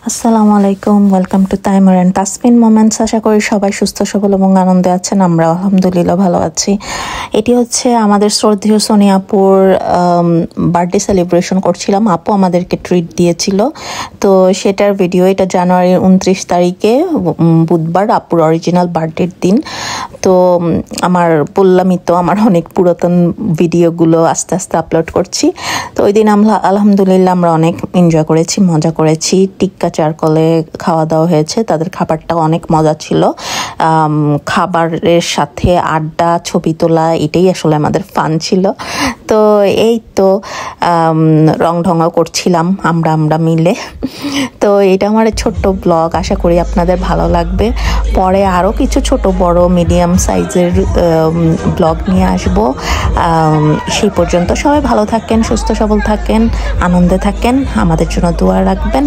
আসসালামু আলাইকুম, welcome to Taimar and Tasmin moments. আশা করি সবাই সুস্থ সবল এবং আনন্দে আছেন। আমরা আলহামদুলিল্লাহ ভালো আছি। এটি হচ্ছে আমাদের শ্রদ্ধেয় সোনি আপুর বার্থডে সেলিব্রেশন করছিলাম। আপু আমাদেরকে ট্রিট দিয়েছিল, তো সেটার ভিডিও। এটা জানুয়ারির 29 তারিখে বুধবার, আপুর অরিজিনাল বার্থডের দিন। তো আমার বললামই তো, আমার অনেক পুরাতন ভিডিওগুলো আস্তে আস্তে আপলোড করছি। তো ওই দিন আমরা আলহামদুলিল্লাহ আমরা অনেক এনজয় করেছি, মজা করেছি। টিক্কা চারকলে খাওয়া দাওয়া হয়েছে, তাদের খাবারটা অনেক মজা ছিল। খাবারের সাথে আড্ডা, ছবি তোলা, এটাই আসলে আমাদের ফান ছিল। তো এই তো রং ঢঙও করছিলাম আমরা মিলে। তো এটা আমার ছোট্ট ব্লগ, আশা করি আপনাদের ভালো লাগবে। পরে আরও কিছু ছোট বড় মিডিয়াম সাইজের ব্লগ নিয়ে আসব। সেই পর্যন্ত সবাই ভালো থাকেন, সুস্থ সবল থাকেন, আনন্দে থাকেন, আমাদের জন্য দোয়া রাখবেন।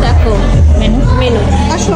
দেখো মেনু আসো।